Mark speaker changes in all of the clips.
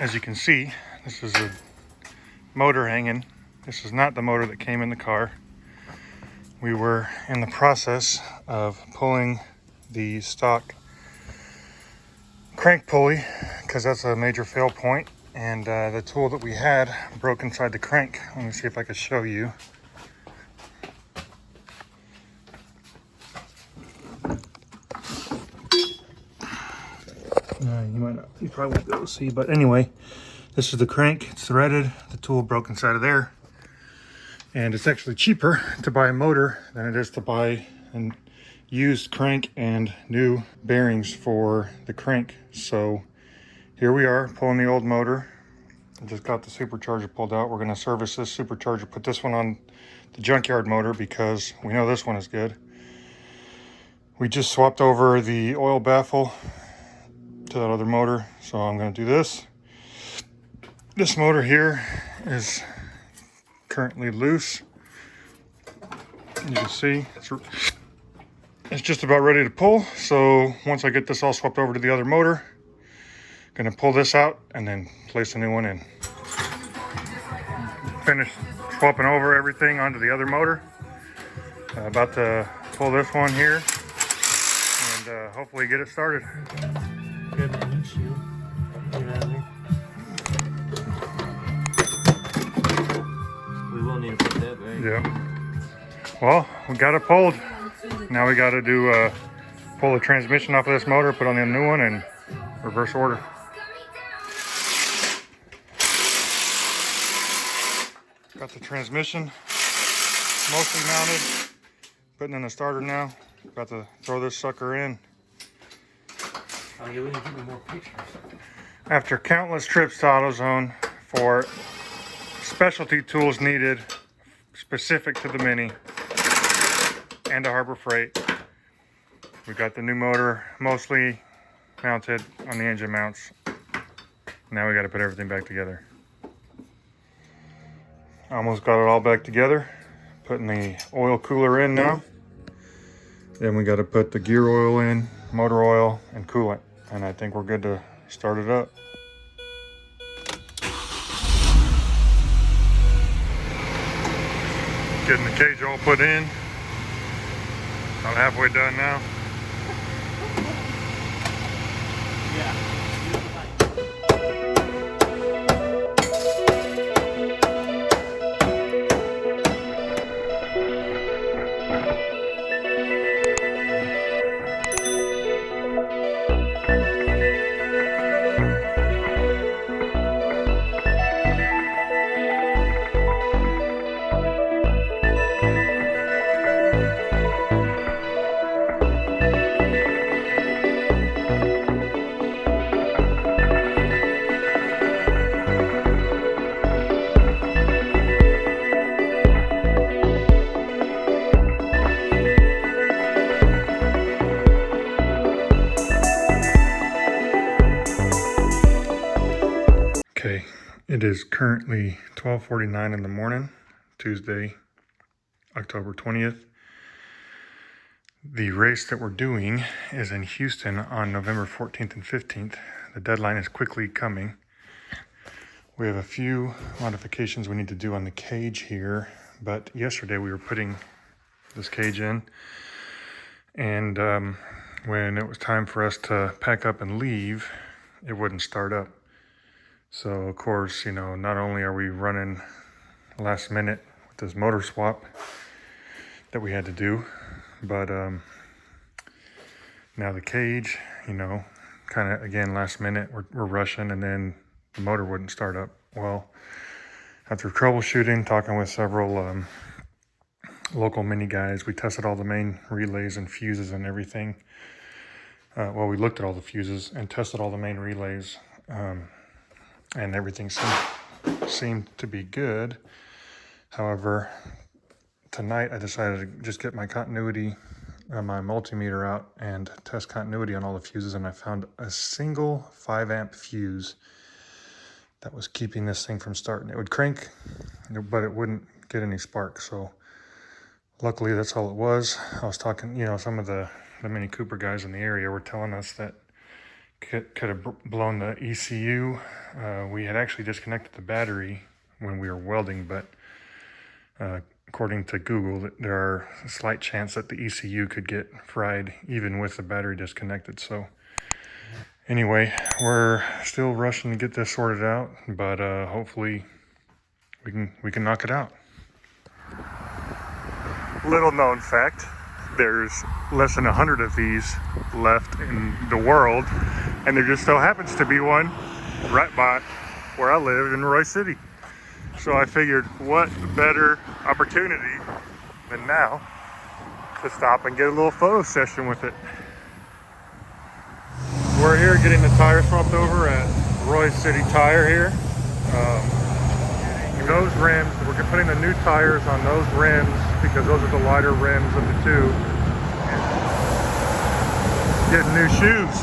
Speaker 1: as you can see, this is a motor hanging. This is not the motor that came in the car. We were in the process of pulling the stock crank pulley because that's a major fail point, and the tool that we had broke inside the crank. Let me see if I can show you. You probably won't be able to see, but anyway, this is the crank. It's threaded. The tool broke inside of there, and it's actually cheaper to buy a motor than it is to buy an used crank and new bearings for the crank. So here we are pulling the old motor. I just got the supercharger pulled out. We're going to service this supercharger, put this one on the junkyard motor because we know this one is good. We just swapped over the oil baffle to that other motor, so I'm going to do this. This motor here is currently loose. You can see it's just about ready to pull. So once I get this all swapped over to the other motor, I'm going to pull this out and then place a new one in. Finish swapping over everything onto the other motor. About to pull this one here and hopefully get it started.
Speaker 2: Good windshield. We will need to put that back.
Speaker 1: Yeah. Well, we got it pulled. Now we got to do pull the transmission off of this motor, put on the new one, and reverse order. Got the transmission mostly mounted. Putting in the starter now. About to throw this sucker in.
Speaker 2: Oh, yeah, we need to give me more pictures.
Speaker 1: After countless trips to AutoZone for specialty tools needed specific to the Mini and to Harbor Freight, we got the new motor mostly mounted on the engine mounts. Now we got to put everything back together. Almost got it all back together. Putting the oil cooler in now. Then we got to put the gear oil in, motor oil, and coolant. And I think we're good to start it up. Getting the cage all put in. About halfway done now.
Speaker 2: Yeah.
Speaker 1: Okay, it is currently 12:49 in the morning, Tuesday, October 20th. The race that we're doing is in Houston on November 14th and 15th. The deadline is quickly coming. We have a few modifications we need to do on the cage here, but yesterday we were putting this cage in, and when it was time for us to pack up and leave, it wouldn't start up. So of course, you know, not only are we running last minute with this motor swap that we had to do, but now the cage, you know, kind of again last minute, we're rushing, and then the motor wouldn't start up. Well, after troubleshooting, talking with several local Mini guys, we tested all the main relays and fuses and everything. Well, we looked at all the fuses and tested all the main relays. And everything seemed to be good. However, tonight I decided to just get my continuity, my multimeter out and test continuity on all the fuses, and I found a single 5 amp fuse that was keeping this thing from starting. It would crank, but it wouldn't get any spark. So luckily that's all it was. I was talking, you know, some of the Mini Cooper guys in the area were telling us that could have blown the ECU. We had actually disconnected the battery when we were welding, but according to Google, there are a slight chance that the ECU could get fried even with the battery disconnected. So anyway, we're still rushing to get this sorted out, but hopefully we can knock it out. Little known fact, there's less than 100 of these left in the world, and there just so happens to be one right by where I live in Roy City. So I figured, what better opportunity than now to stop and get a little photo session with it. We're here getting the tire swapped over at Roy City Tire here. Those rims, we're putting the new tires on those rims because those are the lighter rims of the two. And getting new shoes.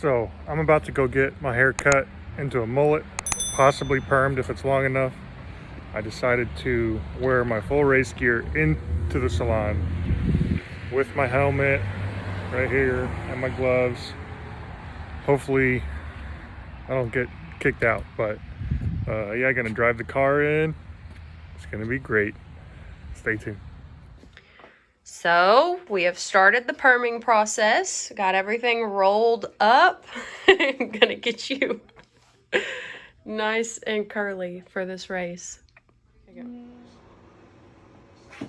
Speaker 1: So I'm about to go get my hair cut into a mullet, possibly permed if it's long enough. I decided to wear my full race gear into the salon with my helmet right here and my gloves. Hopefully I don't get kicked out, but yeah, gonna drive the car in. It's gonna be great. Stay tuned.
Speaker 3: So we have started the perming process, got everything rolled up. I'm gonna get you nice and curly for this race. Here you go.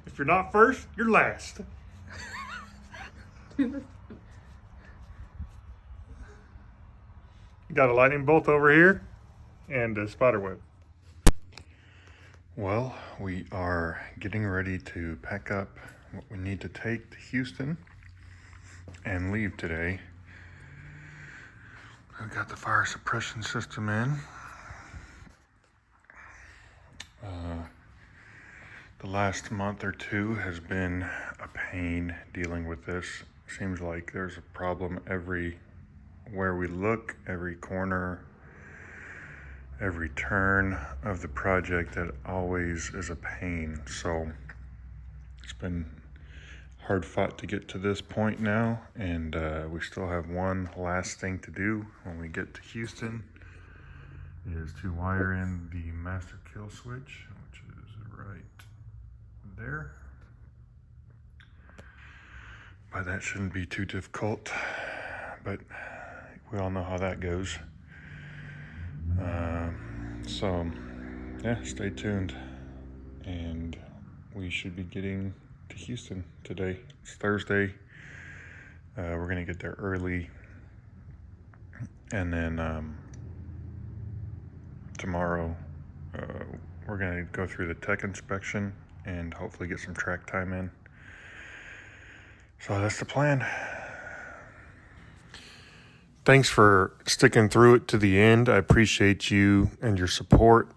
Speaker 1: If you're not first, you're last. Got a lightning bolt over here and a spider web. Well, we are getting ready to pack up what we need to take to Houston and leave today. I've got the fire suppression system in. The last month or two has been a pain dealing with this. Seems like there's a problem everywhere we look, every corner, every turn of the project. That always is a pain. So it's been hard fought to get to this point now, and we still have one last thing to do when we get to Houston, is to wire in the master kill switch, which is right there. But that shouldn't be too difficult, but we all know how that goes. So yeah, stay tuned, and we should be getting to Houston today. It's Thursday. We're gonna get there early, and then tomorrow we're gonna go through the tech inspection and hopefully get some track time in. So that's the plan. Thanks for sticking through it to the end. I appreciate you and your support.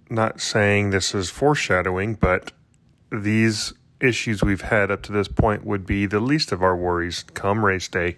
Speaker 1: Not saying this is foreshadowing, but these issues we've had up to this point would be the least of our worries come race day.